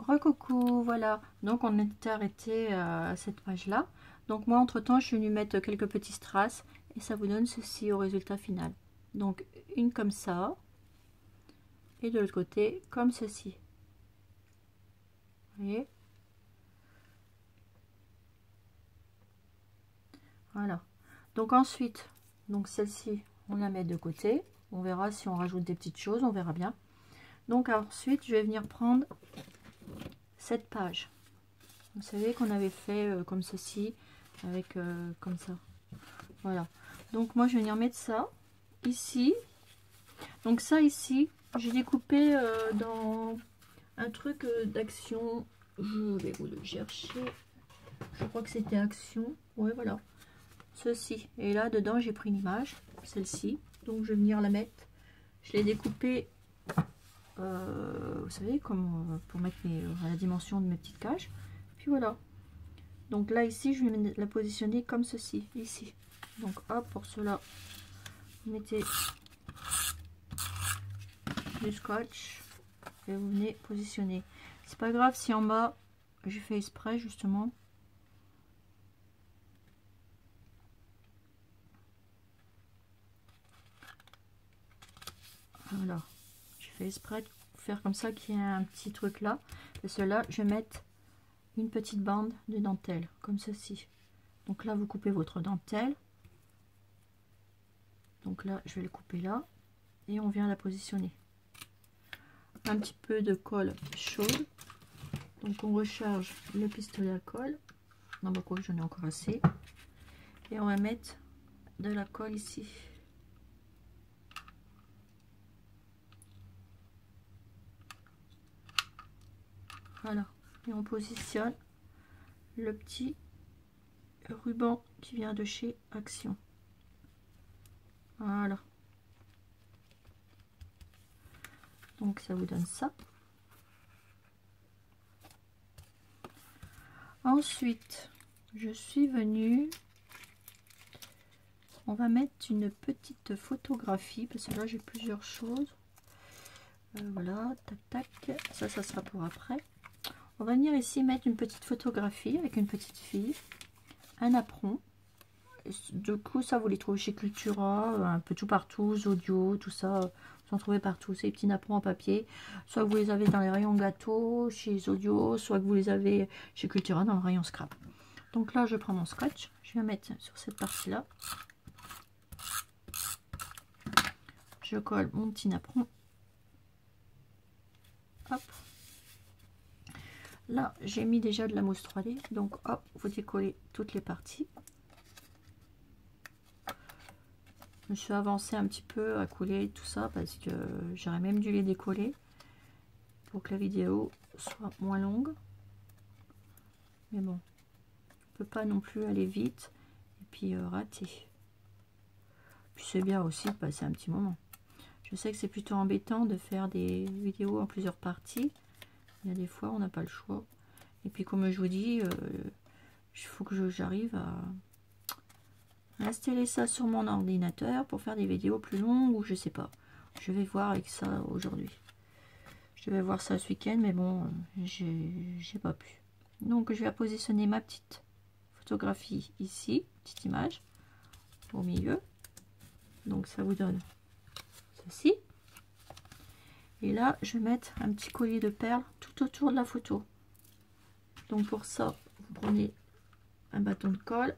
Recoucou, voilà. Donc on était arrêté à cette page-là. Donc moi, entre-temps, je vais lui mettre quelques petits strass et ça vous donne ceci au résultat final. Donc une comme ça et de l'autre côté comme ceci. Vous voyez? Voilà. Donc ensuite, donc celle-ci, on la met de côté. On verra si on rajoute des petites choses, on verra bien. Donc ensuite, je vais venir prendre cette page. Vous savez qu'on avait fait comme ceci, avec comme ça. Voilà. Donc moi, je vais venir mettre ça ici. Donc ça ici, j'ai découpé dans un truc d'action. Je vais vous le chercher. Je crois que c'était action. Ouais, voilà. Ceci. Et là, dedans, j'ai pris une image, celle-ci. Donc je vais venir la mettre. Je l'ai découpée, vous savez, comme pour mettre à la dimension de mes petites cages. Puis voilà. Donc là, ici, je vais la positionner comme ceci, ici. Donc hop, pour cela, vous mettez du scotch et vous venez positionner. C'est pas grave si en bas, j'ai fait exprès, justement. Voilà. J'ai fait exprès de faire comme ça, qu'il y ait un petit truc là. Et cela, je vais mettre une petite bande de dentelle, comme ceci. Donc là, vous coupez votre dentelle. Donc là, je vais le couper là. Et on vient la positionner. Un petit peu de colle chaude. Donc on recharge le pistolet à colle. Non, bah quoi, j'en ai encore assez. Et on va mettre de la colle ici. Voilà. Et on positionne le petit ruban qui vient de chez Action. Voilà. Donc ça vous donne ça. Ensuite, je suis venue. On va mettre une petite photographie parce que là j'ai plusieurs choses. Voilà, tac tac. Ça sera pour après. On va venir ici mettre une petite photographie avec une petite fille, un apron. Du coup, ça vous les trouvez chez Cultura, un peu tout partout, Zodio, tout ça. Vous en trouvez partout, ces petits napperons en papier. Soit vous les avez dans les rayons gâteaux chez Zodio, soit que vous les avez chez Cultura dans le rayon scrap. Donc là, je prends mon scotch, je vais mettre sur cette partie-là. Je colle mon petit napperon. Hop. Là, j'ai mis déjà de la mousse 3D, donc hop, vous décollez toutes les parties. Je me suis avancée un petit peu à coller tout ça parce que j'aurais même dû les décoller pour que la vidéo soit moins longue. Mais bon, on peut pas non plus aller vite et puis rater. Puis c'est bien aussi de passer un petit moment. Je sais que c'est plutôt embêtant de faire des vidéos en plusieurs parties. Il y a des fois on n'a pas le choix. Et puis comme je vous dis, il faut que j'arrive à installer ça sur mon ordinateur pour faire des vidéos plus longues ou je sais pas. Je vais voir avec ça aujourd'hui. Je vais voir ça ce week-end, mais bon, j'ai pas pu. Donc je vais positionner ma petite photographie ici, petite image au milieu. Donc ça vous donne ceci. Et là, je vais mettre un petit collier de perles tout autour de la photo. Donc pour ça, vous prenez un bâton de colle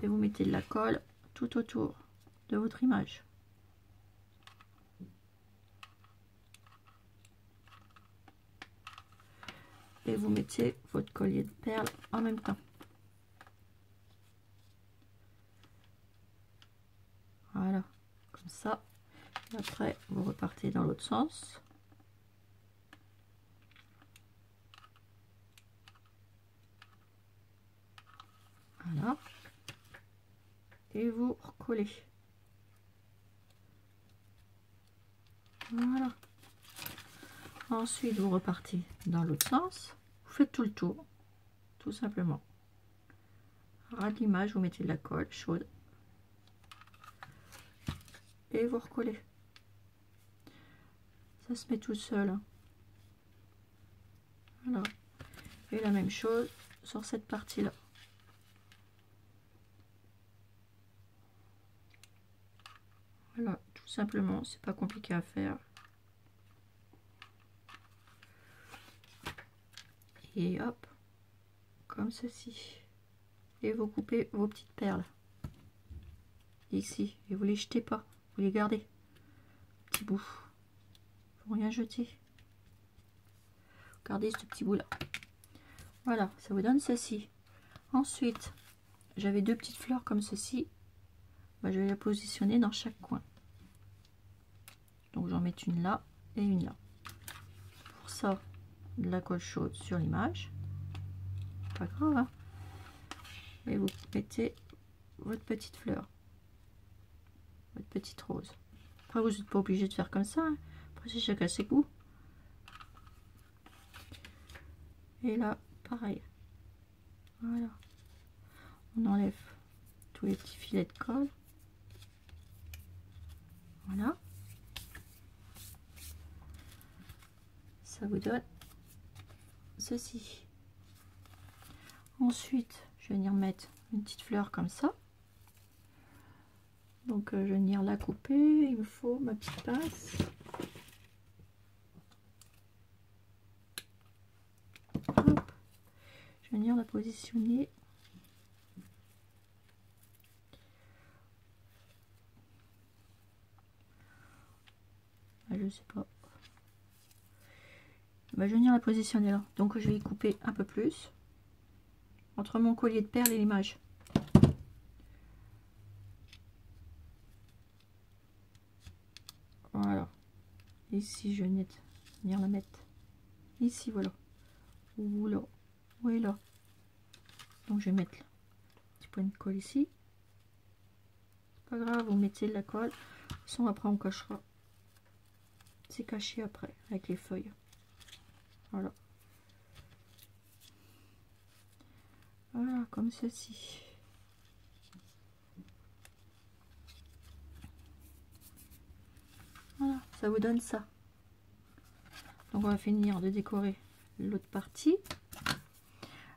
et vous mettez de la colle tout autour de votre image. Et vous mettez votre collier de perles en même temps. Voilà, comme ça. Et après, vous repartez dans l'autre sens. Voilà. Et vous recollez. Voilà. Ensuite, vous repartez dans l'autre sens. Vous faites tout le tour, tout simplement. À l'image, vous mettez de la colle chaude. Et vous recollez. Ça se met tout seul, hein. Voilà. Et la même chose sur cette partie là. Voilà, tout simplement, c'est pas compliqué à faire. Et hop, comme ceci. Et vous coupez vos petites perles ici, et vous les jetez pas, vous les gardez. Petit bout, faut rien jeter. Gardez ce petit bout là. Voilà, ça vous donne ceci. Ensuite, j'avais deux petites fleurs comme ceci. Bah, je vais les positionner dans chaque coin. Donc j'en mets une là et une là. Pour ça, de la colle chaude sur l'image. Pas grave, hein. Et vous mettez votre petite fleur, votre petite rose. Après, vous n'êtes pas obligé de faire comme ça, hein. Après, c'est chacun ses goûts. Et là, pareil. Voilà. On enlève tous les petits filets de colle. Voilà. Ça vous donne ceci. Ensuite, je vais venir mettre une petite fleur comme ça. Donc, je vais venir la couper. Il me faut ma petite pince. Hop. Je vais venir la positionner. Ah, je sais pas. Bah, je vais venir la positionner là. Donc, je vais y couper un peu plus. Entre mon collier de perles et l'image. Voilà. Ici, je vais venir la mettre ici, voilà. Ou là. Oui, là. Donc, je vais mettre un petit point de colle ici. C'est pas grave, vous mettez de la colle. De toute façon, après, on cachera. C'est caché après, avec les feuilles. Voilà. Voilà, comme ceci. Voilà, ça vous donne ça. Donc on va finir de décorer l'autre partie.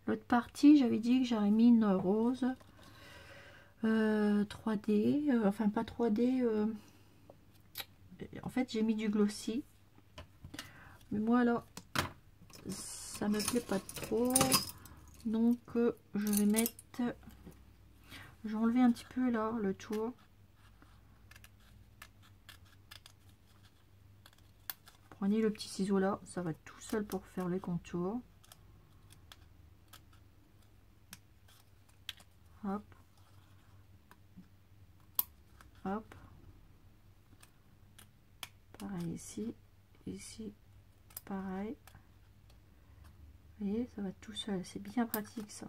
L'autre partie, j'avais dit que j'aurais mis une rose 3D, enfin pas 3D. En fait, j'ai mis du glossy. Mais moi là, ça me plaît pas trop. Donc je vais mettre... Je vais enlever un petit peu là le tour. Prenez le petit ciseau là, ça va tout seul pour faire les contours. Hop. Hop. Pareil ici. Ici. Pareil. Vous voyez, ça va tout seul. C'est bien pratique ça.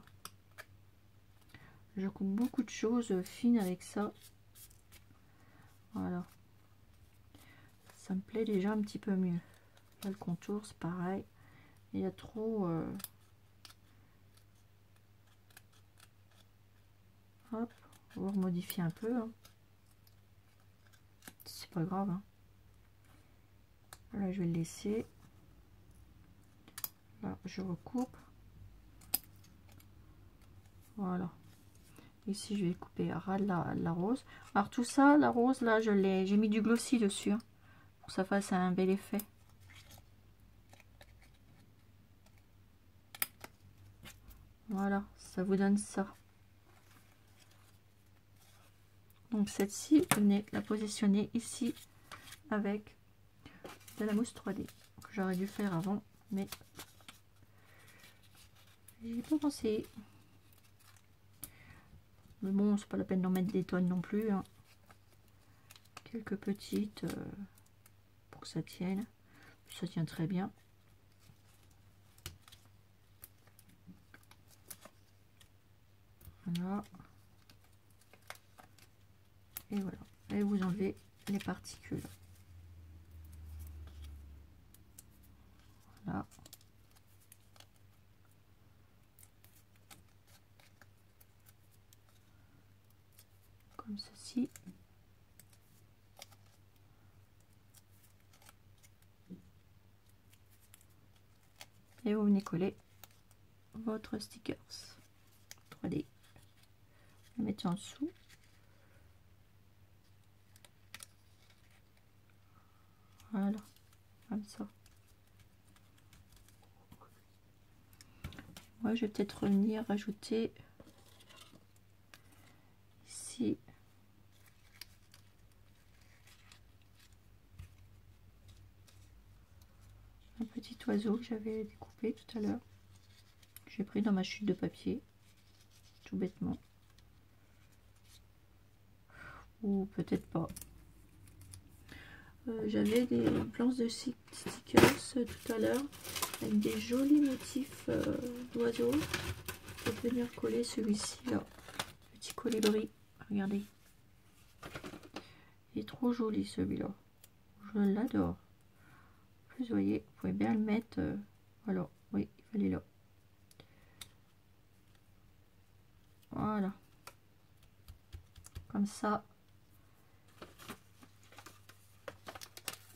Je coupe beaucoup de choses fines avec ça. Voilà. Ça me plaît déjà un petit peu mieux. Là, le contour, c'est pareil. Il y a trop... Hop, on va remodifier un peu. Hein. C'est pas grave. Hein. Là, je vais le laisser. Là, je recoupe. Voilà. Ici, je vais couper à ras de la rose. Alors, tout ça, la rose, là, j'ai mis du glossy dessus. Hein, pour que ça fasse un bel effet. Voilà, ça vous donne ça. Donc celle-ci, venez la positionner ici avec de la mousse 3D que j'aurais dû faire avant, mais j'ai pas pensé. Mais bon, c'est pas la peine d'en mettre des tonnes non plus. Hein. Quelques petites pour que ça tienne. Ça tient très bien. Voilà. Et voilà. Et vous enlevez les particules. Voilà. Comme ceci. et vous venez coller votre stickers 3D. Vous le mettez en dessous. Voilà, comme ça. Moi, je vais peut-être revenir rajouter ici un petit oiseau que j'avais découpé tout à l'heure. J'ai pris dans ma chute de papier, tout bêtement. Ou peut-être pas. J'avais des planches de stickers tout à l'heure avec des jolis motifs d'oiseaux. Je vais venir coller celui-ci là, petit colibri, regardez, il est trop joli celui-là, je l'adore. En plus vous voyez, vous pouvez bien le mettre, voilà, oui, il fallait là, voilà, comme ça.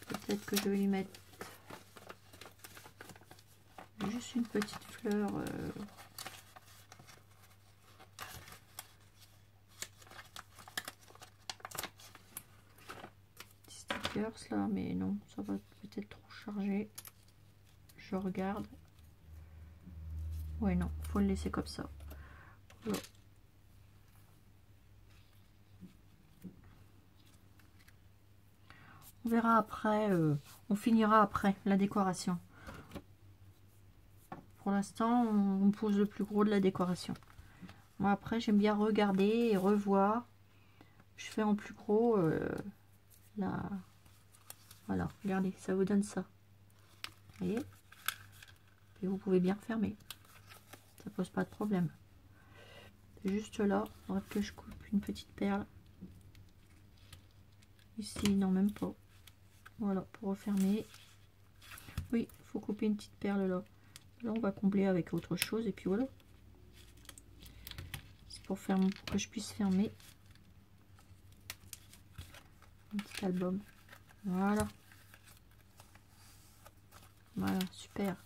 Peut-être que je vais lui mettre juste une petite fleur. Stickers là, mais non, ça va peut-être trop chargé. Je regarde. Ouais, non, faut le laisser comme ça. Voilà. On verra après, on finira après la décoration. Pour l'instant, on pose le plus gros de la décoration. Moi, après, j'aime bien regarder et revoir. Je fais en plus gros la... Voilà, regardez, ça vous donne ça. Vous voyez? Et vous pouvez bien fermer. Ça pose pas de problème. Juste là, il faudrait que je coupe une petite perle. Ici, non, même pas. Voilà, pour refermer. Oui, il faut couper une petite perle là. Là, on va combler avec autre chose et puis voilà. C'est pour que je puisse fermer un petit album. Voilà. Voilà, super.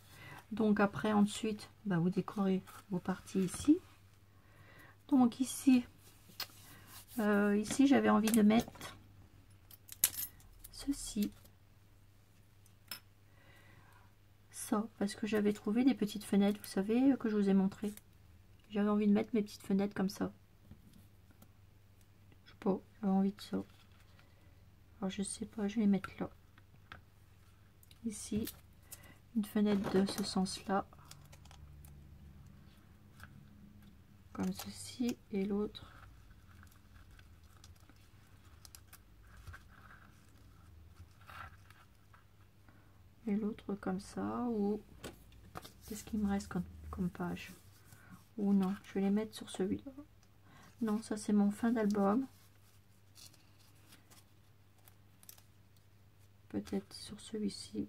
Donc après, ensuite, bah, vous décorez vos parties ici. Donc ici, ici j'avais envie de mettre ceci. Ça, parce que j'avais trouvé des petites fenêtres, vous savez, que je vous ai montré. J'avais envie de mettre mes petites fenêtres comme ça. Je sais pas, j'avais envie de ça. Alors je sais pas, je vais les mettre là. Ici, une fenêtre de ce sens-là. Comme ceci, et l'autre. Et l'autre comme ça, ou qu'est-ce qu'il me reste comme page? Ou non, je vais les mettre sur celui-là. Non, ça c'est mon fin d'album. Peut-être sur celui-ci.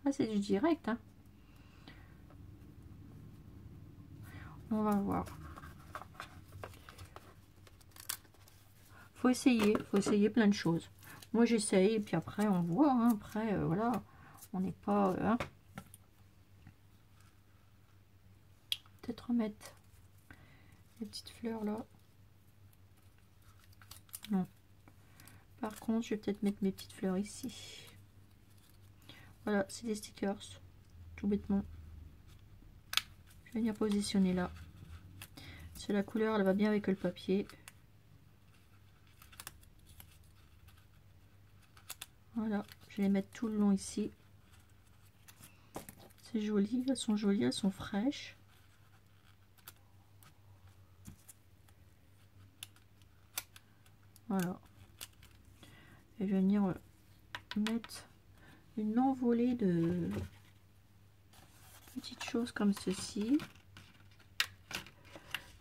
Ah, c'est du direct, hein. On va voir. Faut essayer plein de choses. Moi j'essaye et puis après on voit, hein. Après voilà, on n'est pas... Hein. Peut-être remettre les petites fleurs là. Non. Par contre, je vais peut-être mettre mes petites fleurs ici. Voilà, c'est des stickers, tout bêtement. Je vais venir positionner là. C'est la couleur, elle va bien avec le papier. Voilà, je vais les mettre tout le long ici. C'est joli, elles sont jolies, elles sont fraîches. Voilà. Et je vais venir mettre une envolée de petites choses comme ceci.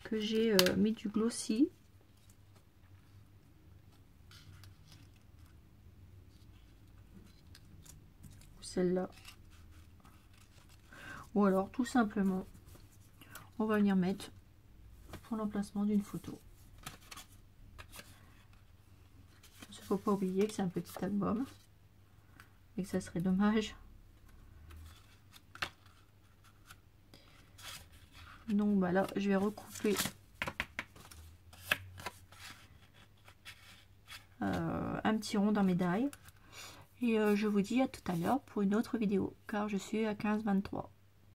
Que j'ai mis du glossy. Celle-là. Ou alors tout simplement, on va venir mettre pour l'emplacement d'une photo. Faut pas oublier que c'est un petit album et que ça serait dommage. Donc bah là, je vais recouper un petit rond dans mes die. Et je vous dis à tout à l'heure pour une autre vidéo, car je suis à 15-23.